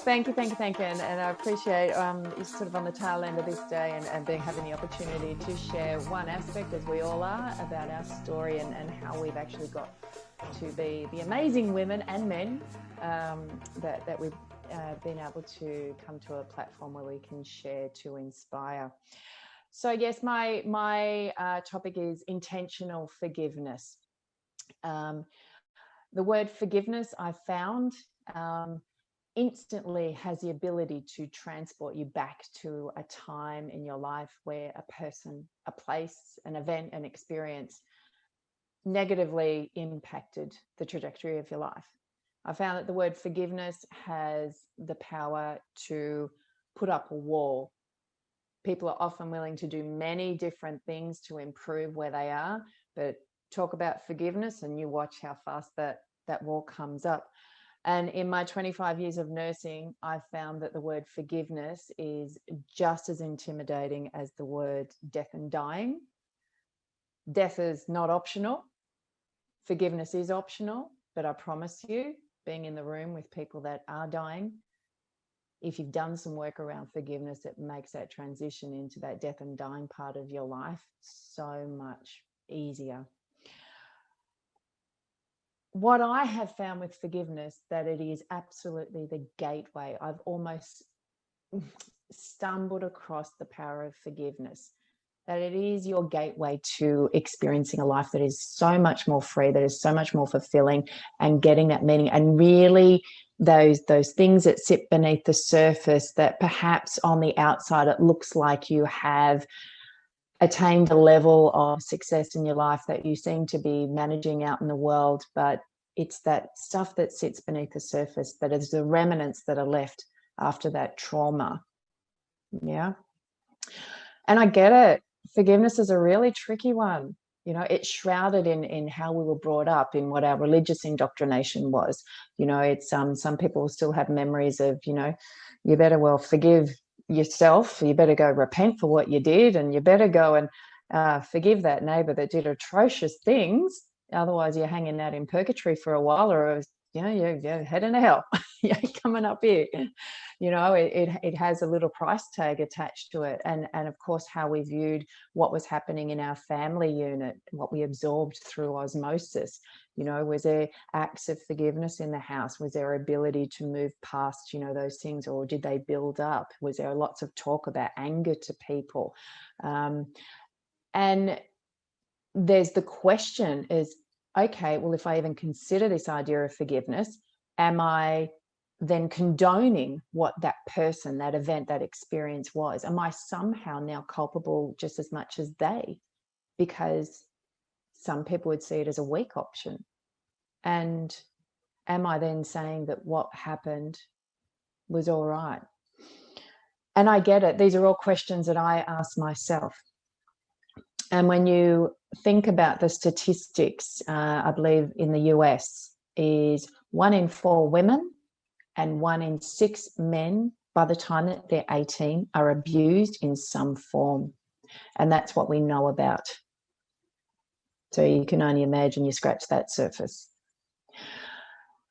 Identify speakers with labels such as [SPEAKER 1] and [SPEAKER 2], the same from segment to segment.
[SPEAKER 1] thank you. And I appreciate you sort of on the tail end of this day and having the opportunity to share one aspect, as we all are, about our story and how we've actually got to be the amazing women and men that we've been able to come to a platform where we can share to inspire. So yes, my topic is intentional forgiveness. The word forgiveness, I found, instantly has the ability to transport you back to a time in your life where a person, a place, an event, an experience negatively impacted the trajectory of your life. I found that the word forgiveness has the power to put up a wall. People are often willing to do many different things to improve where they are, but talk about forgiveness and you watch how fast that wall comes up. And in my 25 years of nursing, I've found that the word forgiveness is just as intimidating as the word death and dying. Death is not optional. Forgiveness is optional, but I promise you, being in the room with people that are dying, if you've done some work around forgiveness, it makes that transition into that death and dying part of your life so much easier. What I have found with forgiveness, that it is absolutely the gateway. I've almost stumbled across the power of forgiveness, that it is your gateway to experiencing a life that is so much more free, that is so much more fulfilling, and getting that meaning, and really those things that sit beneath the surface that perhaps on the outside it looks like you have attained a level of success in your life that you seem to be managing out in the world, but it's that stuff that sits beneath the surface that is the remnants that are left after that trauma. Yeah. And I get it. Forgiveness is a really tricky one. You know, it's shrouded in how we were brought up, in what our religious indoctrination was. You know, it's some people still have memories of, you know, you better forgive yourself, you better go repent for what you did, and you better go and forgive that neighbor that did atrocious things, otherwise you're hanging out in purgatory for a while, or you're heading to hell. You're coming up here. You know, it has a little price tag attached to it, and of course how we viewed what was happening in our family unit, what we absorbed through osmosis. You know, was there acts of forgiveness in the house? Was there ability to move past, you know, those things, or did they build up? Was there lots of talk about anger to people? And there's the question is, okay, well, if I even consider this idea of forgiveness, am I then condoning what that person, that event, that experience was? Am I somehow now culpable just as much as they? Because some people would see it as a weak option. And am I then saying that what happened was all right? And I get it. These are all questions that I ask myself. And when you think about the statistics, I believe in the US is 1 in 4 women and 1 in 6 men, by the time that they're 18, are abused in some form. And that's what we know about. So you can only imagine, you scratch that surface.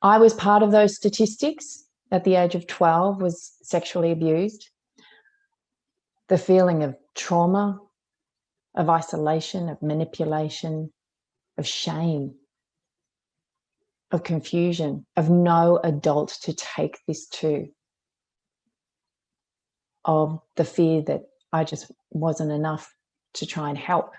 [SPEAKER 1] I was part of those statistics. At the age of 12, was sexually abused. The feeling of trauma, of isolation, of manipulation, of shame, of confusion, of no adult to take this to, of the fear that I just wasn't enough to try and help.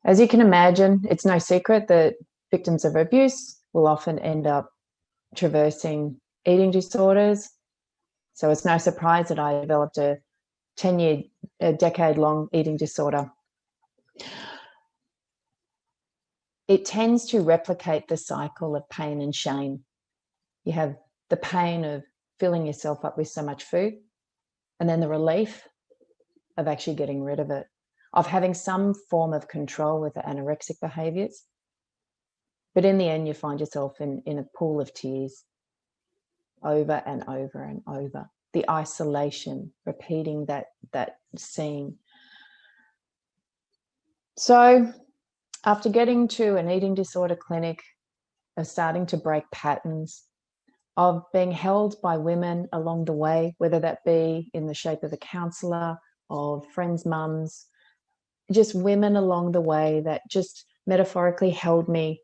[SPEAKER 1] As you can imagine, it's no secret that victims of abuse will often end up traversing eating disorders. So it's no surprise that I developed a decade-long eating disorder. It tends to replicate the cycle of pain and shame. You have the pain of filling yourself up with so much food, and then the relief of actually getting rid of it, of having some form of control with the anorexic behaviors. But in the end, you find yourself in a pool of tears over and over and over. The isolation, repeating that scene. So after getting to an eating disorder clinic, of starting to break patterns, of being held by women along the way, whether that be in the shape of a counsellor, of friends' mums, just women along the way that just metaphorically held me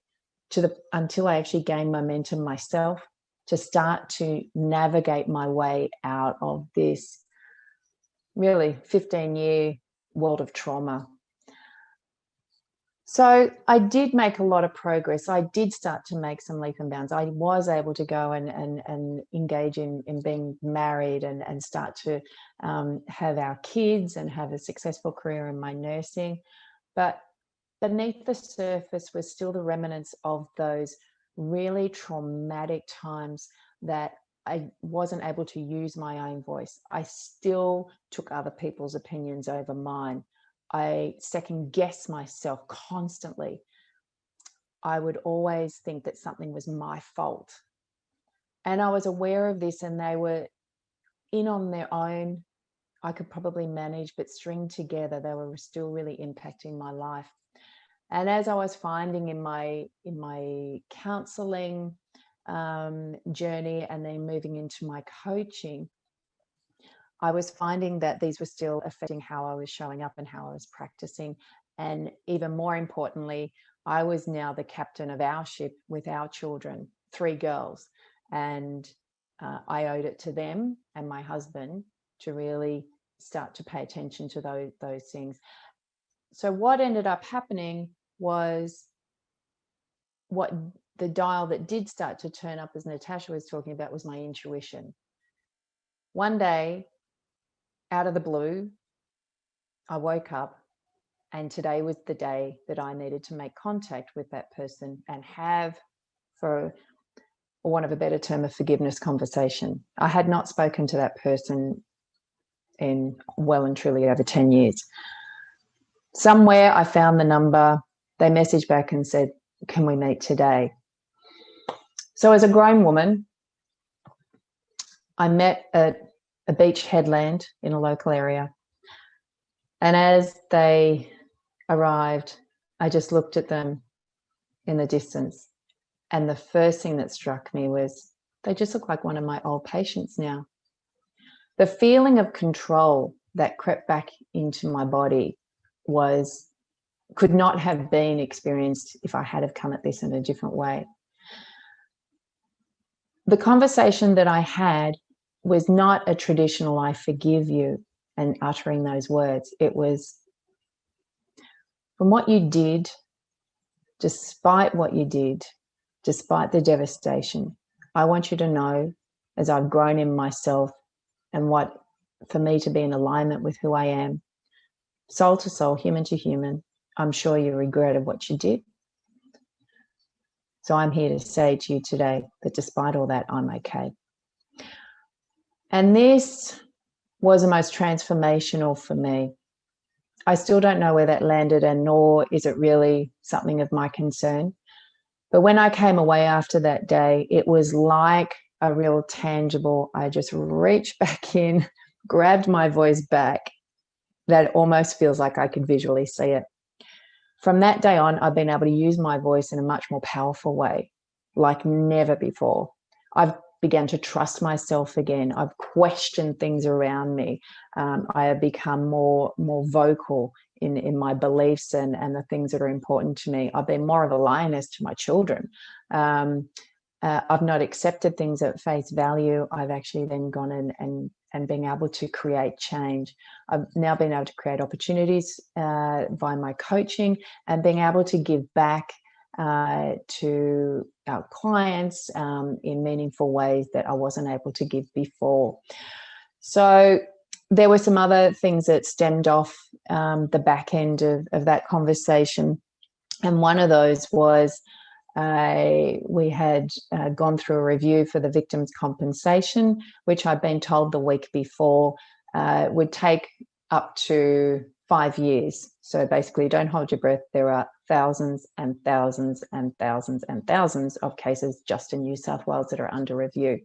[SPEAKER 1] until I actually gained momentum myself to start to navigate my way out of this really 15-year world of trauma. So I did make a lot of progress. I did start to make some leap and bounds. I was able to go and engage in being married and start to have our kids and have a successful career in my nursing. But beneath the surface was still the remnants of those really traumatic times that I wasn't able to use my own voice. I still took other people's opinions over mine. I second-guessed myself constantly. I would always think that something was my fault. And I was aware of this, and they were in on their own. I could probably manage, but string together, they were still really impacting my life. And as I was finding in my counseling journey and then moving into my coaching, I was finding that these were still affecting how I was showing up and how I was practicing. And even more importantly, I was now the captain of our ship with our children, 3 girls. And I owed it to them and my husband to really start to pay attention to those things. So what ended up happening was what the dial that did start to turn up, as Natasha was talking about, was my intuition. One day, out of the blue, I woke up, and today was the day that I needed to make contact with that person and have, for want of a better term, a forgiveness conversation. I had not spoken to that person in well and truly over 10 years. Somewhere I found the number. They messaged back and said, "Can we meet today?" So as a grown woman, I met at a beach headland in a local area. And as they arrived, I just looked at them in the distance. And the first thing that struck me was they just look like one of my old patients now. The feeling of control that crept back into my body could not have been experienced if I had have come at this in a different way. The conversation that I had was not a traditional "I forgive you" and uttering those words. It was, from what you did, despite what you did, despite the devastation, I want you to know, as I've grown in myself and what, for me to be in alignment with who I am, soul to soul, human to human, I'm sure you regretted what you did. So I'm here to say to you today that despite all that, I'm okay. And this was the most transformational for me. I still don't know where that landed, and nor is it really something of my concern. But when I came away after that day, it was like a real tangible, I just reached back in, grabbed my voice back, that almost feels like I could visually see it. From that day on, I've been able to use my voice in a much more powerful way, like never before. I've began to trust myself again. I've questioned things around me. I have become more vocal in my beliefs and the things that are important to me. I've been more of a lioness to my children. I've not accepted things at face value. I've actually then gone and being able to create change. I've now been able to create opportunities via my coaching and being able to give back to our clients in meaningful ways that I wasn't able to give before. So there were some other things that stemmed off the back end of that conversation. And one of those was we had gone through a review for the victims' compensation, which I'd been told the week before would take up to 5 years. So basically, don't hold your breath. There are thousands and thousands and thousands and thousands of cases just in New South Wales that are under review.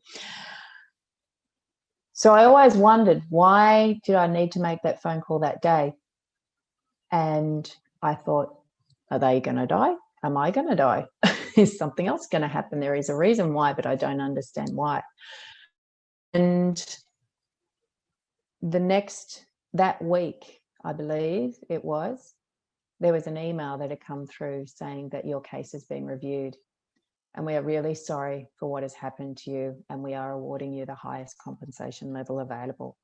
[SPEAKER 1] So I always wondered, why did I need to make that phone call that day? And I thought, are they going to die? Am I going to die? is something else going to happen? There is a reason why, but I don't understand why. And that week, I believe it was, there was an email that had come through saying that your case has been reviewed and we are really sorry for what has happened to you, and we are awarding you the highest compensation level available.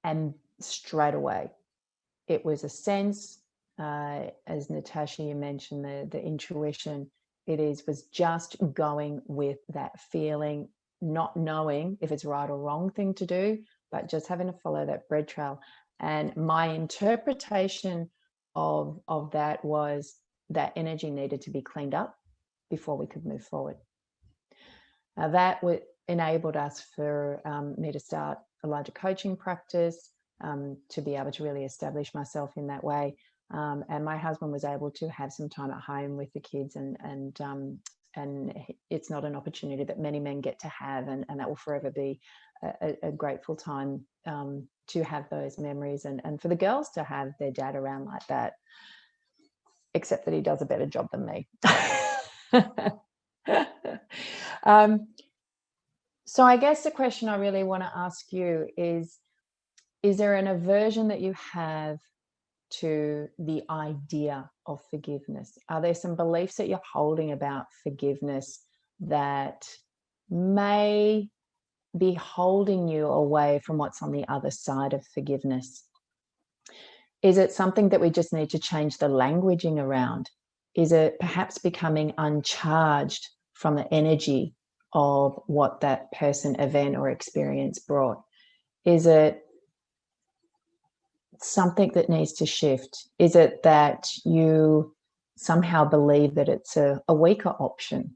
[SPEAKER 1] And straight away, it was a sense, as Natasha, you mentioned, the intuition, was just going with that feeling, not knowing if it's right or wrong thing to do, but just having to follow that bread trail. And my interpretation of that was that energy needed to be cleaned up before we could move forward. That enabled us for me to start a larger coaching practice, to be able to really establish myself in that way. And my husband was able to have some time at home with the kids, and it's not an opportunity that many men get to have, and that will forever be a grateful time to have those memories, and for the girls to have their dad around like that, except that he does a better job than me. So I guess the question I really want to ask you is there an aversion that you have to the idea of forgiveness? Are there some beliefs that you're holding about forgiveness that may be holding you away from what's on the other side of forgiveness? Is it something that we just need to change the languaging around? Is it perhaps becoming uncharged from the energy of what that person, event, or experience brought? Is it something that needs to shift? Is it that you somehow believe that it's a weaker option?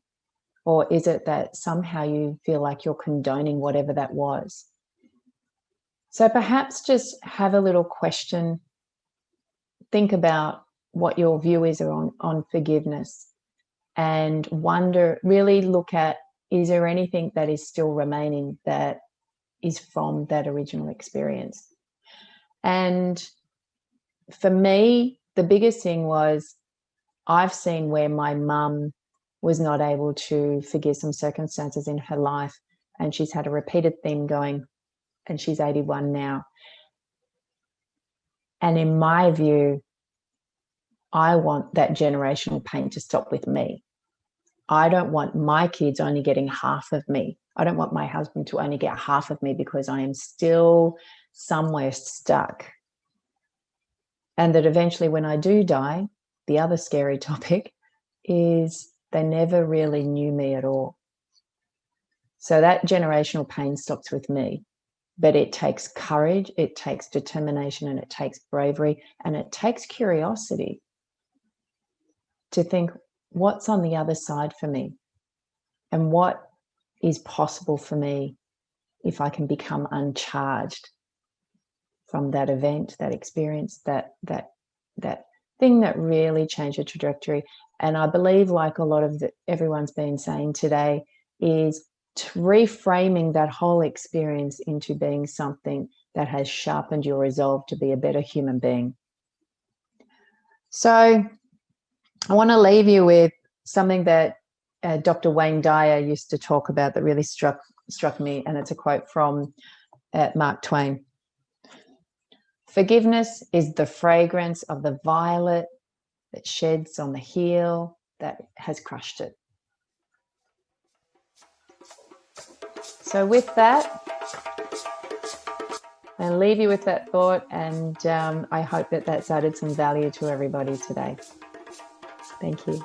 [SPEAKER 1] Or is it that somehow you feel like you're condoning whatever that was? So perhaps just have a little question. Think about what your view is on forgiveness, and really look at, is there anything that is still remaining that is from that original experience? And for me, the biggest thing was, I've seen where my mum was not able to forgive some circumstances in her life, and she's had a repeated theme going, and she's 81 now. And in my view, I want that generational pain to stop with me. I don't want my kids only getting half of me. I don't want my husband to only get half of me because I am still somewhere stuck. And that eventually when I do die, the other scary topic is they never really knew me at all. So that generational pain stops with me. But it takes courage, it takes determination, and it takes bravery, and it takes curiosity to think, what's on the other side for me? And what is possible for me if I can become uncharged from that event, that experience, that thing that really changed the trajectory? And I believe, like a lot of everyone's been saying today, is reframing that whole experience into being something that has sharpened your resolve to be a better human being. So I want to leave you with something that Dr. Wayne Dyer used to talk about that really struck me, and it's a quote from Mark Twain. Forgiveness is the fragrance of the violet that sheds on the heel that has crushed it. So with that, I'll leave you with that thought, and I hope that that's added some value to everybody today. Thank you.